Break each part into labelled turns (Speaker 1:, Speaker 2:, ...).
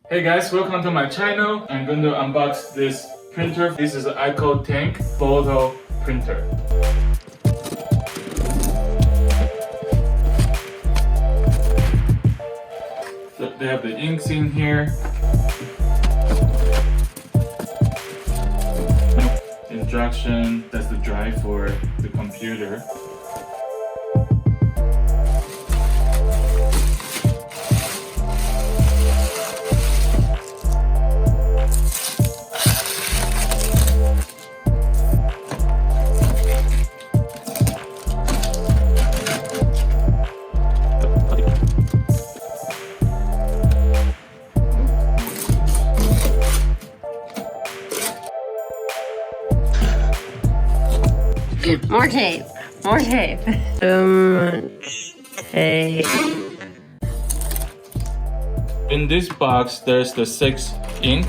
Speaker 1: Hey guys, welcome to my channel. I'm going to unbox this printer. This is an EcoTank photo printer. So they have the inks in here. Instruction, that's the drive for the computer.
Speaker 2: More tape. More tape. Tape.
Speaker 1: In this box, there's the 6 ink.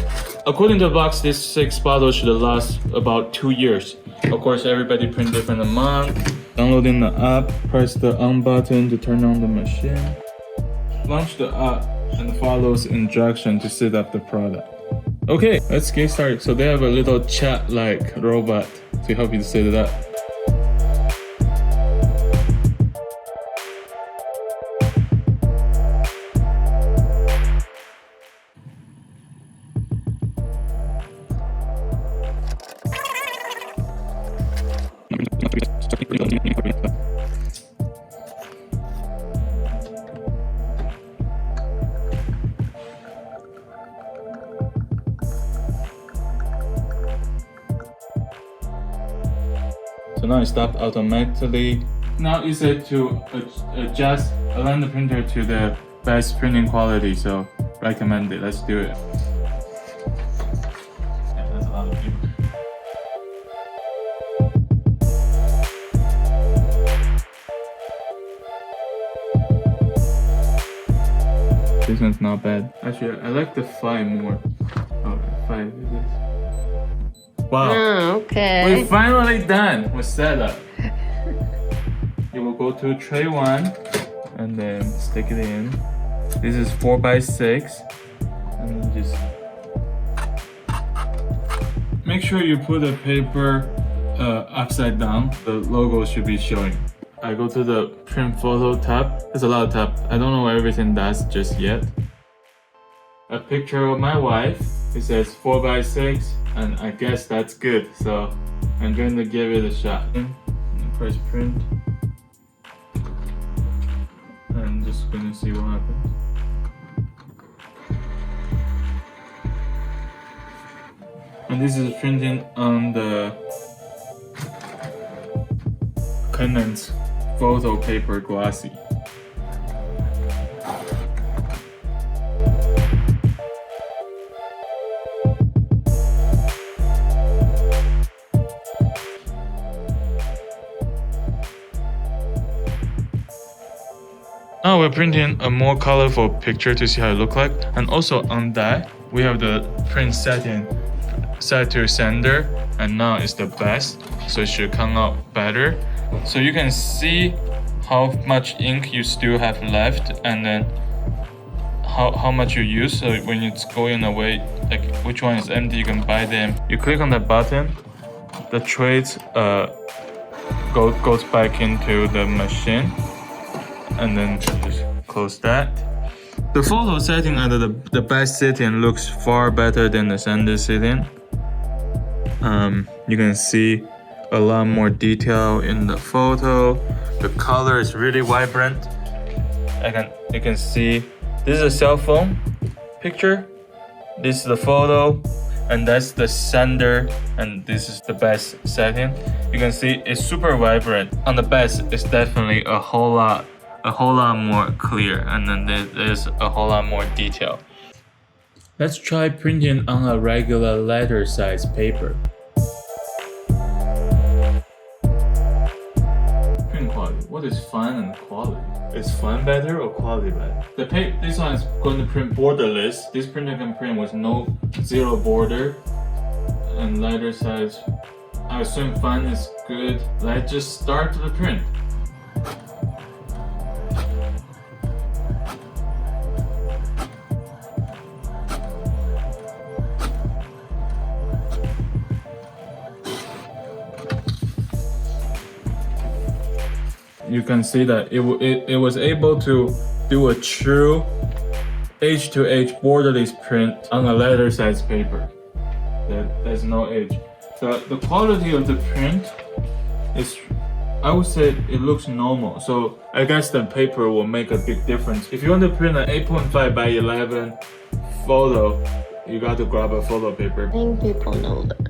Speaker 1: According to the box, this 6 bottles should last about 2 years. Of course, everybody print different amount. Downloading the app, press the on button to turn on the machine. Launch the app and follows instruction to set up the product. Okay, let's get started. So they have a little chat-like robot to help you to set it up. So now it stopped automatically. Now it's set to adjust, align the printer to the best printing quality, so recommend it. Let's do it. Yeah, that's a lot of paper. This one's not bad. Actually, I like the 5 more. Oh, 5 is this. Wow.
Speaker 2: Oh, okay.
Speaker 1: We're finally done with setup. You will go to tray 1 and then stick it in. This is 4x6. And then just make sure you put the paper upside down. The logo should be showing. I go to the print photo tab. There's a lot of tabs. I don't know what everything does just yet. A picture of my wife. It says 4x6, and I guess that's good. So I'm going to give it a shot. And press print. I'm just going to see what happens. And this is printing on the Canon's photo paper glossy. Now we're printing a more colorful picture to see how it looks like. And also on that, we have the print setting set to sender, and now it's the best, so it should come out better. So you can see how much ink you still have left, and then how much you use. So when it's going away, like which one is empty, you can buy them. You click on the button, the trays goes back into the machine, and then just close that. The photo setting under the best setting looks far better than the sender setting. You can see a lot more detail in the photo. The color is really vibrant. You can see this is a cell phone picture. This is the photo, and that's the sender, and this is the best setting. You can see it's super vibrant. On the best, it's definitely a whole lot more clear, and then there's a whole lot more detail. Let's try printing on a regular letter size paper. Print quality. What is fun and quality? Is fun better or quality better? This one is going to print borderless. This printer can print with zero border and letter size. I assume fun is good. Let's just start the print. you can see that it was able to do a true H2H borderless print on a letter size paper. There's no edge. The quality of the print is, I would say it looks normal. So I guess the paper will make a big difference. If you want to print an 8.5 by 11 photo, you got to grab a photo paper.
Speaker 2: I think people know that.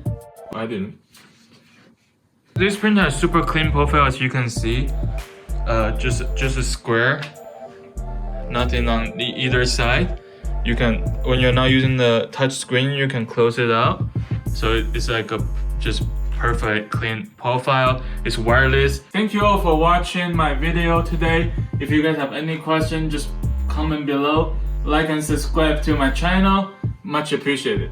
Speaker 1: I didn't. This printer has super clean profile, as you can see. Just a square, nothing on either side. You can, when you're not using the touch screen, you can close it out. So it's like a just perfect clean profile. It's wireless. Thank you all for watching my video today. If you guys have any questions, just comment below. Like and subscribe to my channel. Much appreciated.